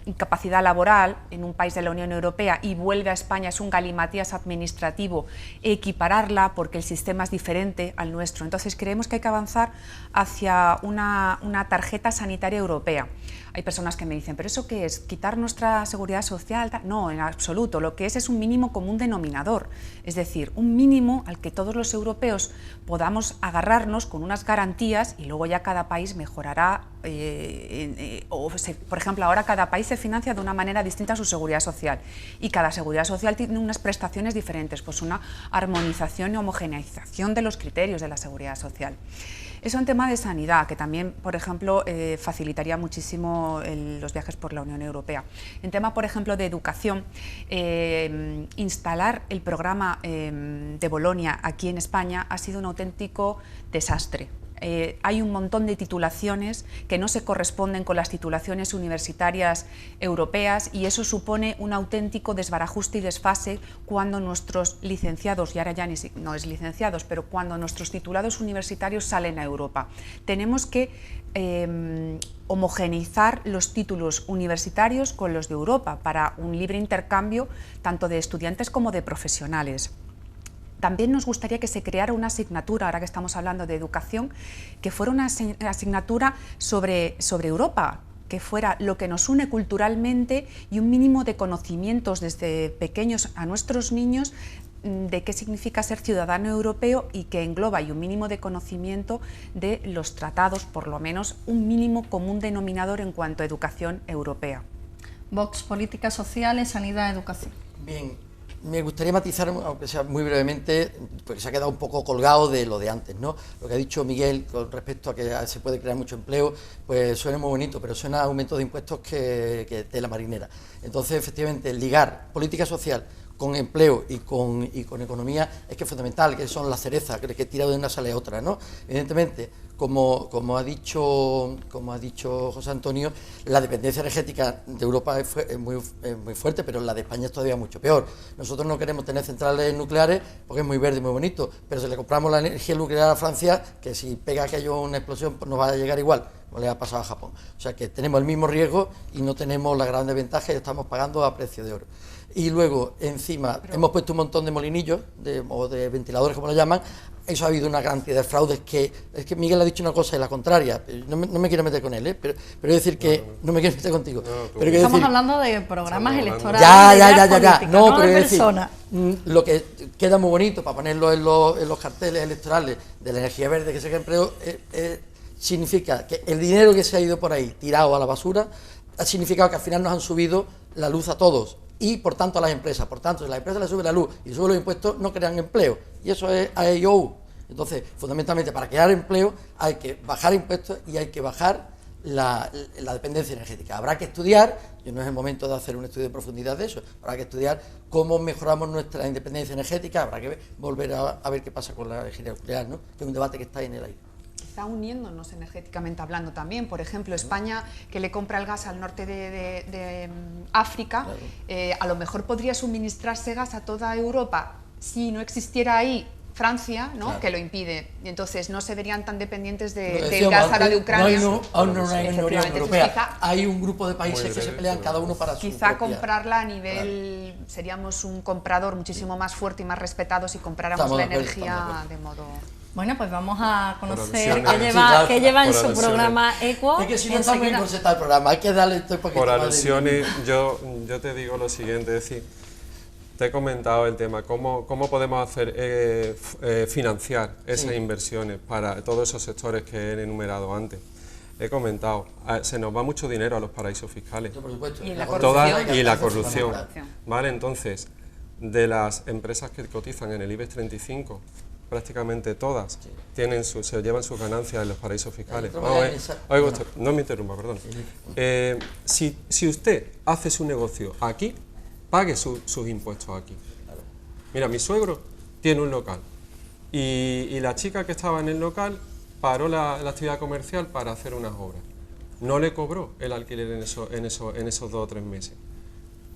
incapacidad laboral en un país de la Unión Europea y vuelve a España, es un galimatías administrativo equipararla porque el sistema es diferente al nuestro. Entonces creemos que hay que avanzar hacia una tarjeta sanitaria europea. Hay personas que me dicen, ¿pero eso qué es? ¿Quitar nuestra seguridad social? No, en absoluto. Lo que es un mínimo común denominador. Es decir, un mínimo al que todos los europeos podamos agarrarnos con unas garantías y luego ya cada país mejorará. Por ejemplo, ahora cada país se financia de una manera distinta su seguridad social y cada seguridad social tiene unas prestaciones diferentes, pues una armonización y homogeneización de los criterios de la seguridad social. Es un tema de sanidad que también, por ejemplo, facilitaría muchísimo los viajes por la Unión Europea. En tema, por ejemplo, de educación, instalar el programa de Bolonia aquí en España ha sido un auténtico desastre. Hay un montón de titulaciones que no se corresponden con las titulaciones universitarias europeas y eso supone un auténtico desbarajuste y desfase cuando nuestros licenciados, y ahora ya no es licenciados, pero cuando nuestros titulados universitarios salen a Europa. Tenemos que homogeneizar los títulos universitarios con los de Europa para un libre intercambio tanto de estudiantes como de profesionales. También nos gustaría que se creara una asignatura, ahora que estamos hablando de educación, que fuera una asignatura sobre Europa, que fuera lo que nos une culturalmente y un mínimo de conocimientos desde pequeños a nuestros niños de qué significa ser ciudadano europeo y que engloba y un mínimo de conocimiento de los tratados, por lo menos un mínimo común denominador en cuanto a educación europea. Vox, políticas sociales, sanidad, educación. Bien. Me gustaría matizar, aunque sea muy brevemente, porque se ha quedado un poco colgado de lo de antes, ¿no? Lo que ha dicho Miguel con respecto a que se puede crear mucho empleo, pues suena muy bonito, pero suena a aumento de impuestos que de la marinera. Entonces, efectivamente, ligar política social con empleo y con economía es que es fundamental, que son las cerezas, que tira de una sale a otra, ¿no? Evidentemente, como ha dicho José Antonio, la dependencia energética de Europa es muy fuerte, pero la de España es todavía mucho peor. Nosotros no queremos tener centrales nucleares porque es muy verde y muy bonito, pero si le compramos la energía nuclear a Francia, que si pega aquello una explosión, pues nos va a llegar igual, como le ha pasado a Japón. O sea que tenemos el mismo riesgo y no tenemos la gran desventaja y estamos pagando a precio de oro. Y luego, encima, hemos puesto un montón de molinillos, o de ventiladores, como lo llaman. Eso ha habido una cantidad de fraudes que... Es que Miguel ha dicho una cosa y la contraria. No me quiero meter con él, pero es decir que... No me quiero meter contigo. Pero estamos hablando de programas electorales. Ya. No, pero de es decir, personas. lo que queda muy bonito para ponerlo en los carteles electorales de la energía verde que se crea empleo significa que el dinero que se ha ido por ahí tirado a la basura ha significado que al final nos han subido la luz a todos y por tanto a las empresas. Por tanto, si a las empresas les sube la luz y suben los impuestos, no crean empleo. Y eso es AEIOU. Entonces, fundamentalmente, para crear empleo hay que bajar impuestos y hay que bajar la dependencia energética. Habrá que estudiar, y no es el momento de hacer un estudio de profundidad de eso, habrá que estudiar cómo mejoramos nuestra independencia energética, habrá que volver a ver qué pasa con la energía nuclear, ¿no? Que es un debate que está ahí en el aire. Quizá uniéndonos energéticamente hablando también, por ejemplo, España, que le compra el gas al norte de África, claro. A lo mejor podría suministrarse gas a toda Europa si no existiera ahí Francia, ¿no? Claro. Que lo impide. Y entonces no se verían tan dependientes del gas ahora de Ucrania. No hay una Unión Europea. Hay un grupo de países que se pelean cada uno para su Quizá propia. Comprarla a nivel... Seríamos un comprador muchísimo más fuerte y más respetado si compráramos la energía de modo... Bueno, pues vamos a conocer alusiones. qué lleva en Por su alusiones. programa Equo. Es que si no está muy corsetado el programa, hay que darle esto un poquito Por más de- alusiones, yo te digo lo siguiente, es decir, te he comentado el tema, cómo podemos hacer financiar esas inversiones para todos esos sectores que he enumerado antes. He comentado, se nos va mucho dinero a los paraísos fiscales. Por supuesto. Y la Y la corrupción, Corrupción. ¿vale? Entonces, de las empresas que cotizan en el IBEX 35, prácticamente todas se llevan sus ganancias en los paraísos fiscales. Oiga usted, no me interrumpa, perdón. Si usted hace su negocio aquí, pague sus impuestos aquí. Mira, mi suegro tiene un local y la chica que estaba en el local paró la actividad comercial para hacer unas obras. No le cobró el alquiler en esos 2 o 3 meses.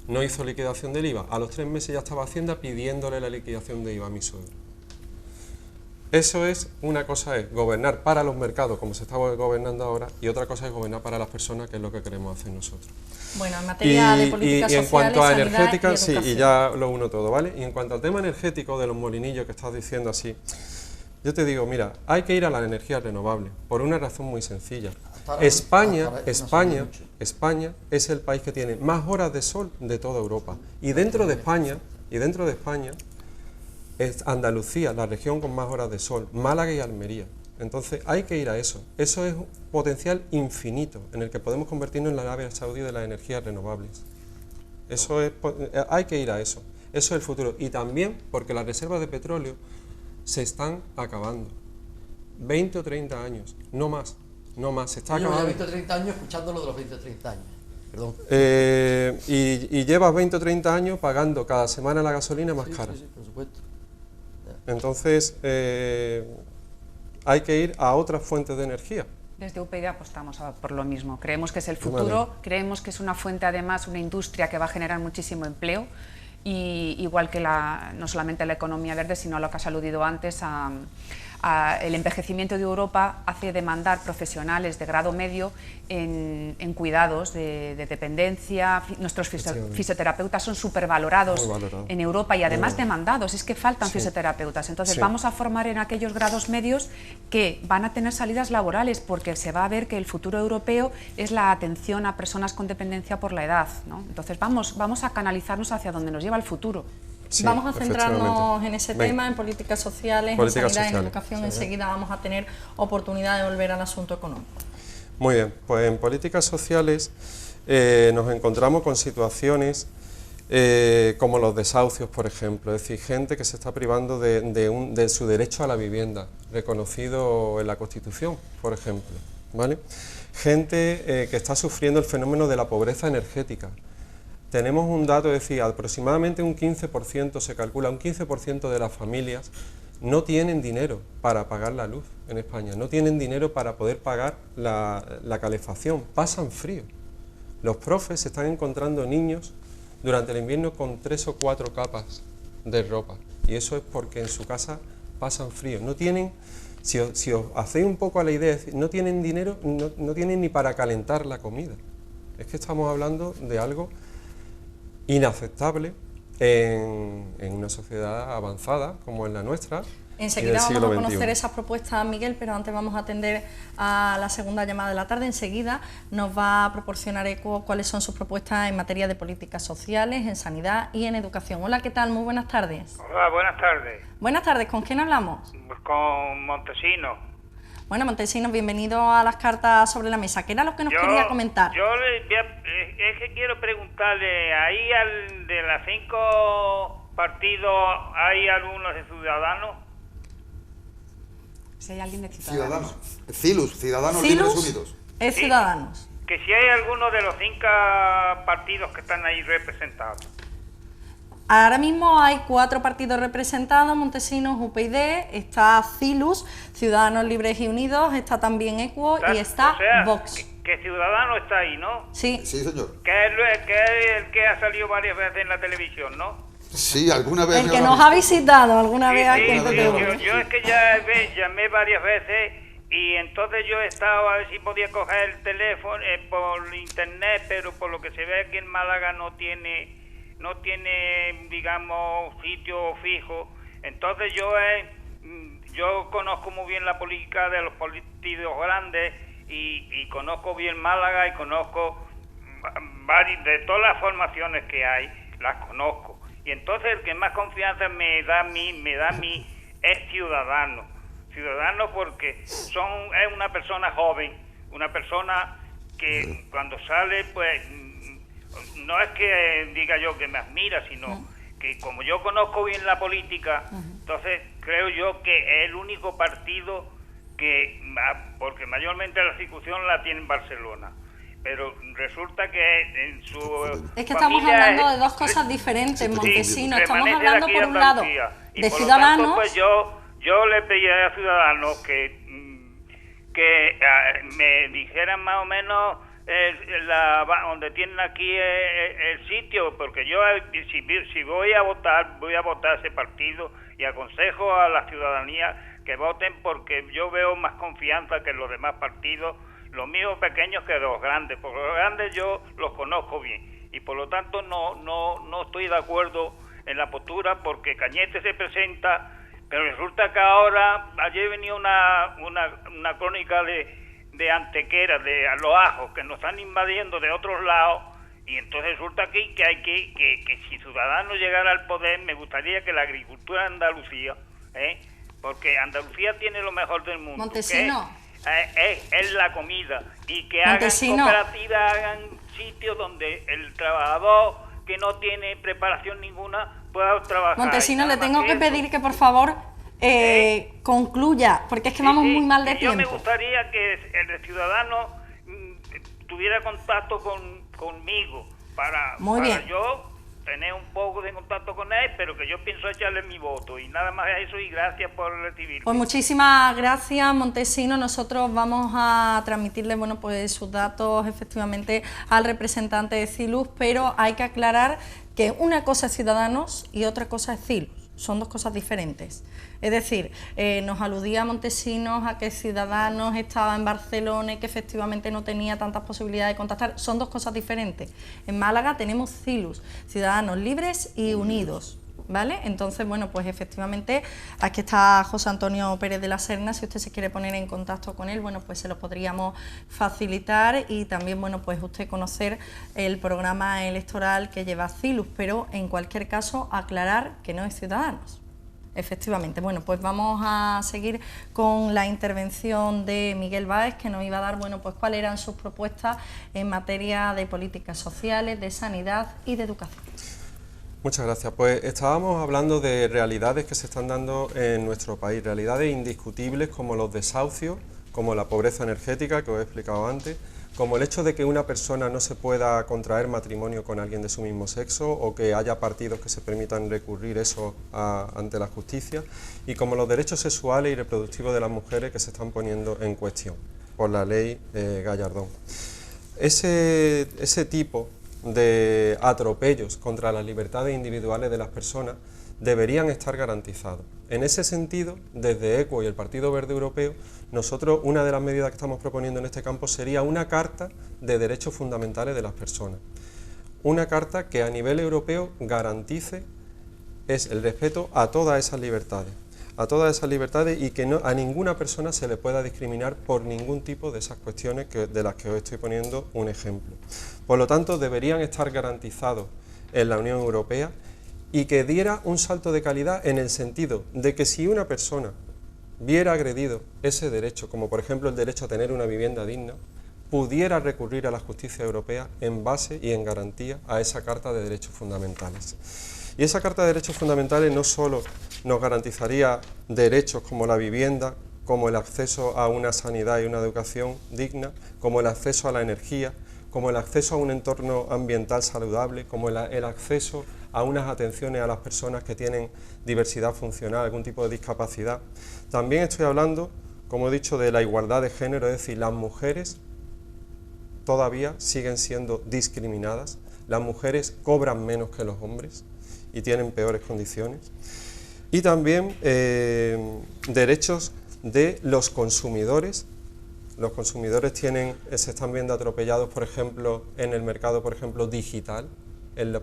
No hizo liquidación del IVA. A los 3 meses ya estaba Hacienda pidiéndole la liquidación de IVA a mi suegro. Eso es, una cosa es gobernar para los mercados, como se está gobernando ahora, y otra cosa es gobernar para las personas, que es lo que queremos hacer nosotros. Bueno, en materia de políticas y en sociales, cuanto a sanidad energética, y sí, y educación. ya lo uno todo, ¿vale? Y en cuanto al tema energético de los molinillos que estás diciendo así, yo te digo, mira, hay que ir a la energía renovable, por una razón muy sencilla. Hasta ahora no se ve mucho. España es el país que tiene más horas de sol de toda Europa. Y dentro de España, es Andalucía, la región con más horas de sol, Málaga y Almería. Entonces hay que ir a eso. Eso es un potencial infinito en el que podemos convertirnos en la Arabia Saudí de las energías renovables. Hay que ir a eso. Eso es el futuro. Y también porque las reservas de petróleo se están acabando. 20 o 30 años, no más, se está Yo llevo acabando. 20 o 30 años escuchando lo de los 20 o 30 años. Perdón. Y llevas 20 o 30 años pagando cada semana la gasolina más cara. Sí, por supuesto. Entonces, hay que ir a otras fuentes de energía. Desde UPyD apostamos por lo mismo. Creemos que es el futuro, creemos que es una fuente, además, una industria que va a generar muchísimo empleo, y igual que no solamente la economía verde, sino lo que has aludido antes, el envejecimiento de Europa hace demandar profesionales de grado medio en cuidados de dependencia. Nuestros fisioterapeutas son supervalorados en Europa y además demandados. Es que faltan fisioterapeutas. Entonces vamos a formar en aquellos grados medios que van a tener salidas laborales, porque se va a ver que el futuro europeo es la atención a personas con dependencia por la edad, ¿no? Entonces vamos a canalizarnos hacia donde nos lleva el futuro. Sí, vamos a centrarnos efectivamente. en ese Venga. tema, en políticas sociales, Políticas en sanidad, sociales. en educación. Enseguida vamos a tener oportunidad de volver al asunto económico. Muy bien, pues en políticas sociales nos encontramos con situaciones como los desahucios, por ejemplo, es decir, gente que se está privando de su derecho a la vivienda, reconocido en la Constitución, por ejemplo, ¿vale? Gente que está sufriendo el fenómeno de la pobreza energética. Tenemos un dato, es decir, aproximadamente un 15%, se calcula, un 15% de las familias no tienen dinero para pagar la luz en España, no tienen dinero para poder pagar la calefacción, pasan frío. Los profes se están encontrando niños durante el invierno con 3 o 4 capas de ropa, y eso es porque en su casa pasan frío. No tienen, si os hacéis un poco a la idea, no tienen dinero, no tienen ni para calentar la comida. Es que estamos hablando de algo inaceptable en una sociedad avanzada como es la nuestra. Enseguida vamos a conocer esas propuestas, Miguel, pero antes vamos a atender a la segunda llamada de la tarde. Enseguida nos va a proporcionar Equo cuáles son sus propuestas en materia de políticas sociales, en sanidad y en educación. Hola, ¿qué tal? Muy buenas tardes. Hola, buenas tardes. Buenas tardes, ¿con quién hablamos? Pues con Montesinos. Bueno, Montesinos, bienvenido a las cartas sobre la mesa. ¿Qué era lo que nos quería comentar? Es que quiero preguntarle, ahí de los 5 partidos, ¿hay algunos de Ciudadanos? Si hay alguien de Ciudadanos. Ciudadanos Libres Unidos. Es Sí. Ciudadanos. Que si hay alguno de los 5 partidos que están ahí representados. Ahora mismo hay 4 partidos representados, Montesinos, UPyD, está Cilus, Ciudadanos Libres y Unidos, está también Equo y está O sea, Vox. que Ciudadanos está ahí, ¿no? Sí, Sí, señor. Que es el que ha salido varias veces en la televisión, ¿no? Sí, alguna vez. el que nos ha visitado alguna vez aquí en Sí, TTV. yo es que ya llamé varias veces y entonces yo estaba a ver si podía coger el teléfono por internet, pero por lo que se ve aquí en Málaga no tiene, digamos, sitio fijo. Entonces yo yo conozco muy bien la política de los partidos grandes y conozco bien Málaga y conozco de todas las formaciones que hay, las conozco. Y entonces el que más confianza me da a mí es Ciudadanos. Ciudadanos porque es una persona joven, una persona que cuando sale, pues, no es que diga yo que me admira, sino que como yo conozco bien la política, entonces creo yo que es el único partido que, porque mayormente la discusión la tiene en Barcelona, pero resulta que en su es que estamos hablando de dos cosas diferentes, Montesinos. Estamos hablando por un lado de Ciudadanos. Tanto, pues yo le pedí a Ciudadanos que me dijeran más o menos donde tienen aquí el sitio, porque yo si voy a votar ese partido y aconsejo a la ciudadanía que voten, porque yo veo más confianza que en los demás partidos, los míos pequeños que los grandes, porque los grandes yo los conozco bien y por lo tanto no estoy de acuerdo en la postura, porque Cañete se presenta, pero resulta que ahora, ayer venía una crónica de Antequera, de Los Ajos, que nos están invadiendo de otros lados, y entonces resulta aquí que hay que si Ciudadanos llegara al poder, me gustaría que la agricultura de Andalucía, porque Andalucía tiene lo mejor del mundo, Montesinos, es la comida, y que hagan cooperativas, hagan sitios donde el trabajador que no tiene preparación ninguna pueda trabajar. Montesinos, le tengo que pedir que por favor concluya, porque es que vamos muy mal de tiempo. Yo me gustaría que el ciudadano tuviera contacto conmigo para yo tener un poco de contacto con él, pero que yo pienso echarle mi voto y nada más eso, y gracias por recibirme. Pues muchísimas gracias, Montesinos. Nosotros vamos a transmitirle pues sus datos efectivamente al representante de Cilus, pero hay que aclarar que una cosa es Ciudadanos y otra cosa es Cilus. Son dos cosas diferentes. Es decir, nos aludía Montesinos a que Ciudadanos estaba en Barcelona y que efectivamente no tenía tantas posibilidades de contactar. Son dos cosas diferentes. En Málaga tenemos Cilus, Ciudadanos Libres y Unidos, ¿vale? Entonces, pues efectivamente, aquí está José Antonio Pérez de la Serna. Si usted se quiere poner en contacto con él, pues se lo podríamos facilitar, y también, pues usted conocer el programa electoral que lleva Cilus, pero en cualquier caso aclarar que no es Ciudadanos. Efectivamente. Pues vamos a seguir con la intervención de Miguel Báez, que nos iba a dar, pues cuáles eran sus propuestas en materia de políticas sociales, de sanidad y de educación. Muchas gracias. Pues estábamos hablando de realidades que se están dando en nuestro país, realidades indiscutibles como los desahucios, como la pobreza energética que os he explicado antes, como el hecho de que una persona no se pueda contraer matrimonio con alguien de su mismo sexo, o que haya partidos que se permitan recurrir eso ante la justicia, y como los derechos sexuales y reproductivos de las mujeres que se están poniendo en cuestión por la ley Gallardón. Ese tipo de atropellos contra las libertades individuales de las personas deberían estar garantizados. En ese sentido, desde ECUO y el Partido Verde Europeo, nosotros una de las medidas que estamos proponiendo en este campo sería una Carta de Derechos Fundamentales de las Personas. Una carta que a nivel europeo garantice el respeto a todas esas libertades, y que a ninguna persona se le pueda discriminar por ningún tipo de esas cuestiones de las que os estoy poniendo un ejemplo. Por lo tanto, deberían estar garantizados en la Unión Europea, y que diera un salto de calidad en el sentido de que si una persona viera agredido ese derecho, como por ejemplo el derecho a tener una vivienda digna, pudiera recurrir a la justicia europea en base y en garantía a esa Carta de Derechos Fundamentales. Y esa Carta de Derechos Fundamentales no solo nos garantizaría derechos como la vivienda, como el acceso a una sanidad y una educación digna, como el acceso a la energía, como el acceso a un entorno ambiental saludable, como el acceso a unas atenciones a las personas que tienen diversidad funcional, algún tipo de discapacidad. También estoy hablando, como he dicho, de la igualdad de género, es decir, las mujeres todavía siguen siendo discriminadas, las mujeres cobran menos que los hombres y tienen peores condiciones. Y también derechos de los consumidores. Los consumidores se están viendo atropellados, por ejemplo, en el mercado, digital,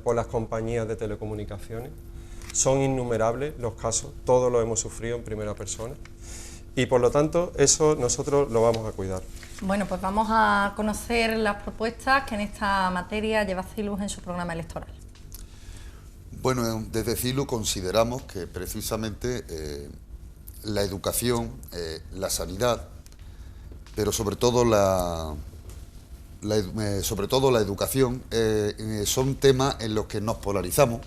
por las compañías de telecomunicaciones. Son innumerables los casos, todos los hemos sufrido en primera persona y por lo tanto eso nosotros lo vamos a cuidar. Bueno, pues vamos a conocer las propuestas que en esta materia lleva CILUS en su programa electoral. Bueno, desde CILUS consideramos que precisamente la educación, la sanidad, pero sobre todo la educación son temas en los que nos polarizamos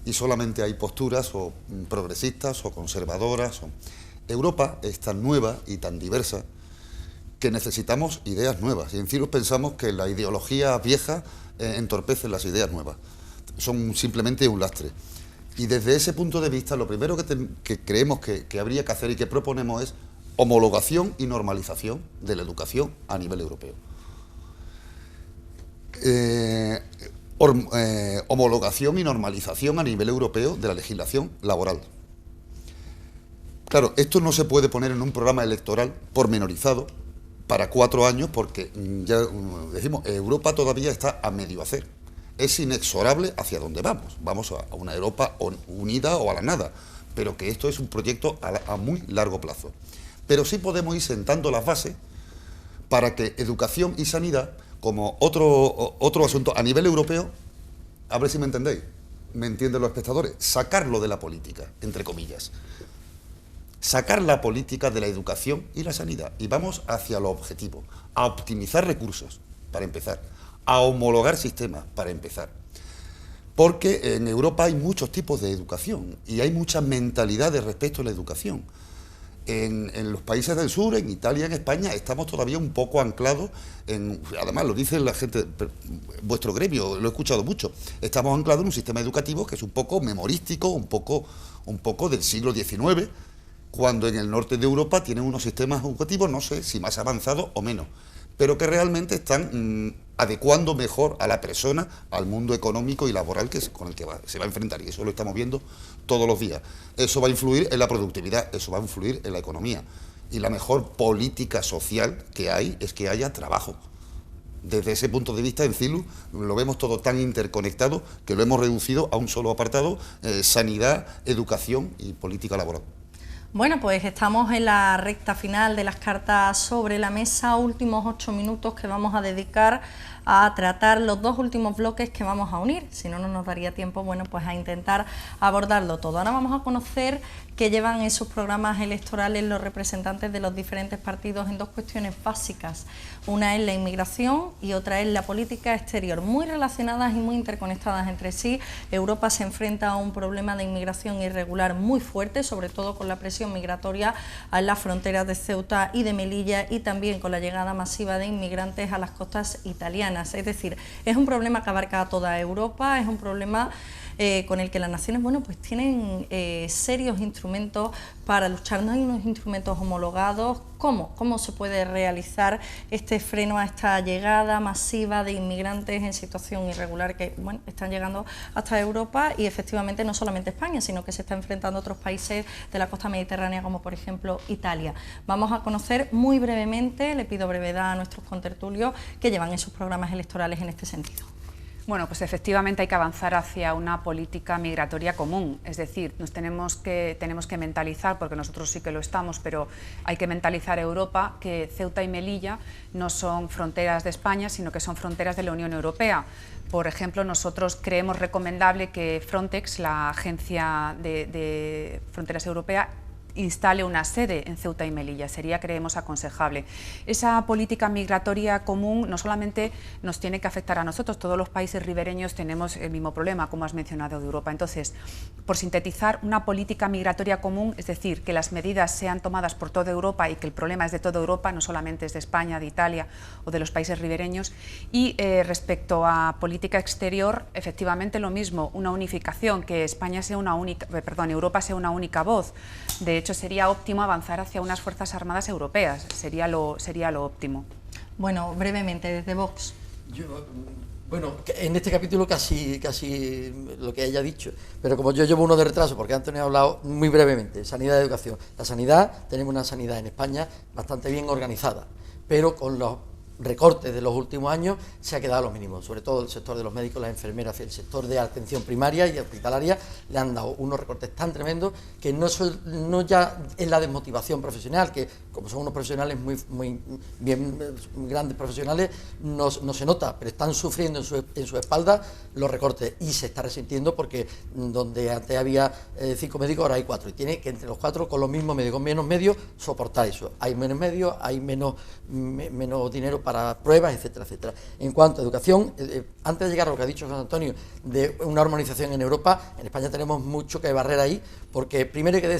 y solamente hay posturas o progresistas o conservadoras. Europa es tan nueva y tan diversa que necesitamos ideas nuevas, y en CILUS pensamos que la ideología vieja entorpece las ideas nuevas, son simplemente un lastre. Y desde ese punto de vista, lo primero que creemos que habría que hacer y que proponemos es homologación y normalización de la educación a nivel europeo. Homologación y normalización a nivel europeo de la legislación laboral. Claro, esto no se puede poner en un programa electoral pormenorizado para 4 años porque, ya decimos, Europa todavía está a medio hacer. Es inexorable hacia dónde vamos. Vamos a una Europa unida o a la nada, pero que esto es un proyecto a muy largo plazo. Pero sí podemos ir sentando las bases para que educación y sanidad, como otro asunto a nivel europeo, a ver si me entendéis, me entienden los espectadores, sacarlo de la política, entre comillas. Sacar la política de la educación y la sanidad y vamos hacia lo objetivo, a optimizar recursos, para empezar, a homologar sistemas, para empezar. Porque en Europa hay muchos tipos de educación y hay muchas mentalidades respecto a la educación. En los países del sur, en Italia, en España, estamos todavía un poco anclados además lo dice la gente, vuestro gremio, lo he escuchado mucho, estamos anclados en un sistema educativo que es un poco memorístico, un poco del siglo XIX, cuando en el norte de Europa tienen unos sistemas educativos, no sé si más avanzados o menos, pero que realmente están adecuando mejor a la persona, al mundo económico y laboral con el que se va a enfrentar, y eso lo estamos viendo todos los días. Eso va a influir en la productividad, eso va a influir en la economía, y la mejor política social que hay es que haya trabajo. Desde ese punto de vista, en CILUS lo vemos todo tan interconectado que lo hemos reducido a un solo apartado, sanidad, educación y política laboral. Bueno, pues estamos en la recta final de las cartas sobre la mesa, últimos 8 minutos que vamos a dedicar a tratar los 2 últimos bloques que vamos a unir, si no, no nos daría tiempo, bueno, pues a intentar abordarlo todo. Ahora vamos a conocer qué llevan en sus programas electorales los representantes de los diferentes partidos en 2 cuestiones básicas. Una es la inmigración y otra es la política exterior, muy relacionadas y muy interconectadas entre sí. Europa se enfrenta a un problema de inmigración irregular muy fuerte, sobre todo con la presión migratoria en las fronteras de Ceuta y de Melilla y también con la llegada masiva de inmigrantes a las costas italianas. Es decir, es un problema que abarca a toda Europa, es un problema con el que las naciones, bueno, pues tienen serios instrumentos para luchar. No hay unos instrumentos homologados. ¿Cómo se puede realizar este freno a esta llegada masiva de inmigrantes en situación irregular que, bueno, están llegando hasta Europa y efectivamente no solamente España, sino que se está enfrentando a otros países de la costa mediterránea como por ejemplo Italia? Vamos a conocer muy brevemente, le pido brevedad a nuestros contertulios que llevan en sus programas electorales en este sentido. Bueno, pues efectivamente hay que avanzar hacia una política migratoria común, es decir, tenemos que mentalizar, porque nosotros sí que lo estamos, pero hay que mentalizar a Europa que Ceuta y Melilla no son fronteras de España, sino que son fronteras de la Unión Europea. Por ejemplo, nosotros creemos recomendable que Frontex, la agencia de fronteras europea, instale una sede en Ceuta y Melilla, sería, creemos, aconsejable. Esa política migratoria común no solamente nos tiene que afectar a nosotros, todos los países ribereños tenemos el mismo problema, como has mencionado, de Europa. Entonces, por sintetizar, una política migratoria común, es decir, que las medidas sean tomadas por toda Europa y que el problema es de toda Europa, no solamente es de España, de Italia o de los países ribereños. Y respecto a política exterior, efectivamente lo mismo, una unificación, que España sea Europa sea una única voz. De hecho, sería óptimo avanzar hacia unas Fuerzas Armadas europeas, sería lo óptimo. Bueno, brevemente, desde Vox. Bueno, en este capítulo casi lo que ella ha dicho, pero como yo llevo uno de retraso, porque Antonio ha hablado muy brevemente, sanidad y educación. La sanidad, tenemos una sanidad en España bastante bien organizada, pero con los recortes de los últimos años se ha quedado a lo mínimo, sobre todo el sector de los médicos, las enfermeras, el sector de atención primaria y hospitalaria le han dado unos recortes tan tremendos que no ya es la desmotivación profesional, que como son unos profesionales muy grandes profesionales, no se nota, pero están sufriendo en su espalda los recortes y se está resintiendo porque donde antes había 5 médicos, ahora hay 4 y tiene que entre los 4 con los mismos médicos, menos medios, soportar eso. Hay menos medios, hay menos dinero para pruebas, etcétera, etcétera. En cuanto a educación, antes de llegar a lo que ha dicho José Antonio, de una armonización en Europa, en España tenemos mucho que barrer ahí, porque primero hay que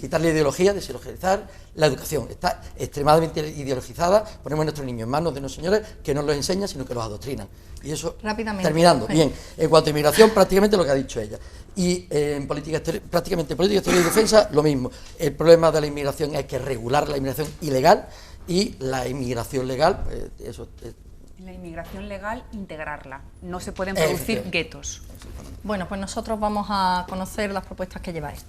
quitarle ideología, desideologizar la educación. Está extremadamente ideologizada, ponemos a nuestros niños en manos de unos señores que no los enseñan, sino que los adoctrinan. Y eso, rápidamente. Terminando, bien, en cuanto a inmigración, prácticamente lo que ha dicho ella. Y en política exterior y defensa, lo mismo. El problema de la inmigración es que regular la inmigración ilegal y la inmigración legal, La inmigración legal, integrarla. No se pueden producir guetos. Bueno, pues nosotros vamos a conocer las propuestas que lleváis.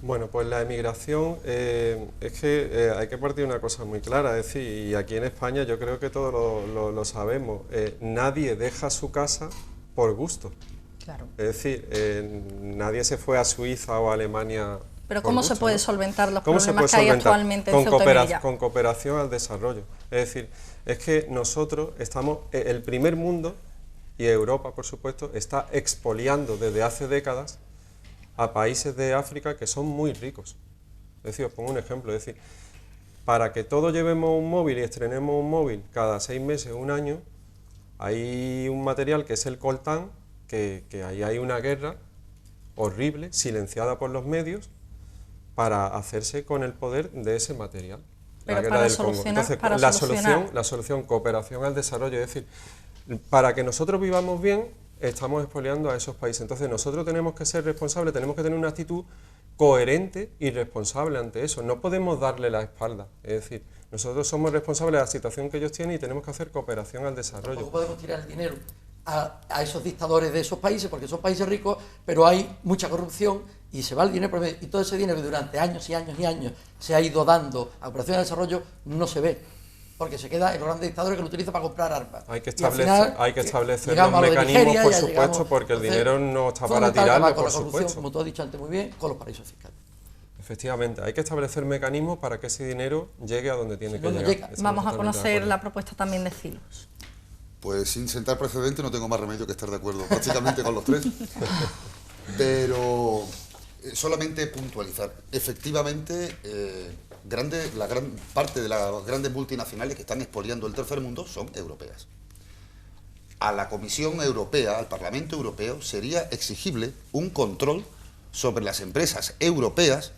Bueno, pues la emigración, es que hay que partir de una cosa muy clara, es decir, y aquí en España yo creo que todos lo sabemos, nadie deja su casa por gusto. Claro. Es decir, nadie se fue a Suiza o a Alemania. Pero ¿cómo se puede solventar los ¿Cómo se problemas puede que hay solventar? actualmente en Ceuta y Melilla? Con cooperación al desarrollo. Es decir, es que nosotros estamos, el primer mundo, y Europa por supuesto, está expoliando desde hace décadas a países de África que son muy ricos. Es decir, os pongo un ejemplo, es decir, para que todos llevemos un móvil y estrenemos un móvil cada 6 meses, un año, hay un material que es el coltán, que ahí hay una guerra horrible, silenciada por los medios, para hacerse con el poder de ese material. Pero la guerra para del Congo. solucionar, Entonces, para la solución, cooperación al desarrollo, es decir, para que nosotros vivamos bien, estamos expoliando a esos países. Entonces nosotros tenemos que ser responsables, tenemos que tener una actitud coherente y responsable ante eso. No podemos darle la espalda. Es decir, nosotros somos responsables de la situación que ellos tienen y tenemos que hacer cooperación al desarrollo. Tampoco podemos tirar el dinero a esos dictadores de esos países, porque son países ricos, pero hay mucha corrupción y se va el dinero por medio. Y todo ese dinero que durante años y años y años se ha ido dando a cooperación al desarrollo no se ve, porque se queda en los grandes dictadores que lo utilizan para comprar armas. Hay que establecer los mecanismos, Nigeria, por supuesto, porque el dinero no está para tirarlo, por supuesto. Como tú has dicho antes muy bien, con los paraísos fiscales. Efectivamente, hay que establecer mecanismos para que ese dinero llegue a donde tiene que llegar. Vamos a conocer la propuesta también de Filos. Pues sin sentar precedente no tengo más remedio que estar de acuerdo prácticamente con los tres. Pero solamente puntualizar. Efectivamente, la gran parte de las grandes multinacionales que están expoliando el tercer mundo son europeas. A la Comisión Europea, al Parlamento Europeo, sería exigible un control sobre las empresas europeas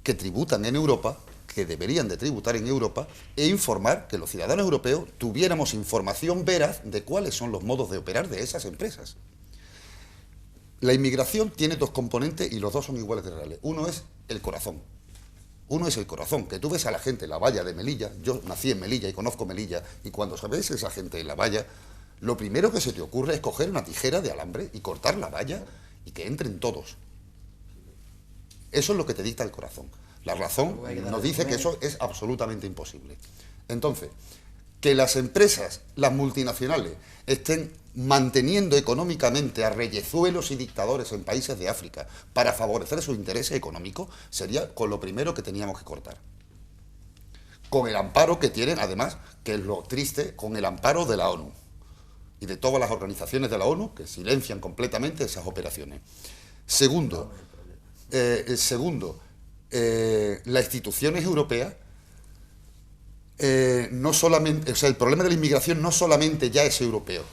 que tributan en Europa, que deberían de tributar en Europa, e informar que los ciudadanos europeos tuviéramos información veraz de cuáles son los modos de operar de esas empresas. La inmigración tiene dos componentes y los dos son iguales de reales. Uno es el corazón. Que tú ves a la gente en la valla de Melilla. Yo nací en Melilla y conozco Melilla, y cuando sabes esa gente en la valla, lo primero que se te ocurre es coger una tijera de alambre y cortar la valla y que entren todos. Eso es lo que te dicta el corazón. La razón nos dice que eso es absolutamente imposible. Entonces, que las empresas, las multinacionales, estén manteniendo económicamente a reyezuelos y dictadores en países de África para favorecer sus intereses económicos, sería con lo primero que teníamos que cortar. Con el amparo que tienen, además, que es lo triste, con el amparo de la ONU y de todas las organizaciones de la ONU que silencian completamente esas operaciones. Segundo, las instituciones europeas, no solamente, o sea, el problema de la inmigración no solamente ya es europeo,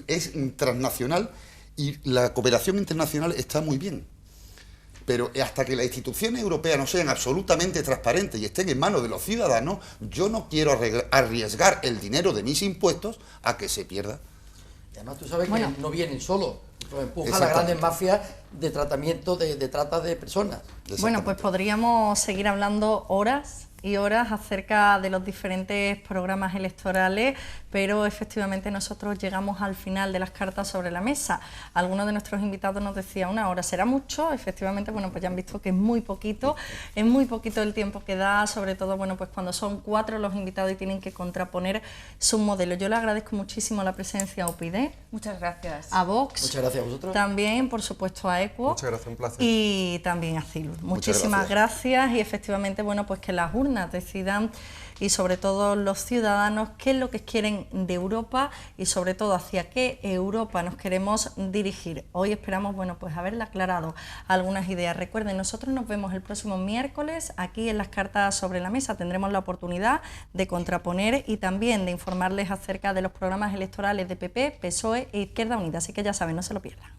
es transnacional, y la cooperación internacional está muy bien, pero hasta que las instituciones europeas no sean absolutamente transparentes y estén en manos de los ciudadanos, yo no quiero arriesgar el dinero de mis impuestos a que se pierda. Y además tú sabes que no vienen solos, lo empujan las grandes mafias de tratamiento, de trata de personas. Bueno, pues podríamos seguir hablando horas y horas acerca de los diferentes programas electorales, pero efectivamente nosotros llegamos al final de las cartas sobre la mesa. Algunos de nuestros invitados nos decía 1 hora, ¿será mucho? Efectivamente, bueno, pues ya han visto que es muy poquito el tiempo que da, sobre todo, bueno, pues cuando son 4 los invitados y tienen que contraponer sus modelos. Yo le agradezco muchísimo la presencia a UPyD. Muchas gracias. A Vox. Muchas gracias a vosotros. También, por supuesto, a ECUO. Muchas gracias, un placer. Y también a CILUR. Muchísimas gracias y efectivamente, bueno, pues que las urnas decidan y sobre todo los ciudadanos qué es lo que quieren de Europa y sobre todo hacia qué Europa nos queremos dirigir. Hoy esperamos, bueno, pues haberle aclarado algunas ideas. Recuerden, nosotros nos vemos el próximo miércoles aquí en las cartas sobre la mesa. Tendremos la oportunidad de contraponer y también de informarles acerca de los programas electorales de PP, PSOE e Izquierda Unida. Así que ya saben, no se lo pierdan.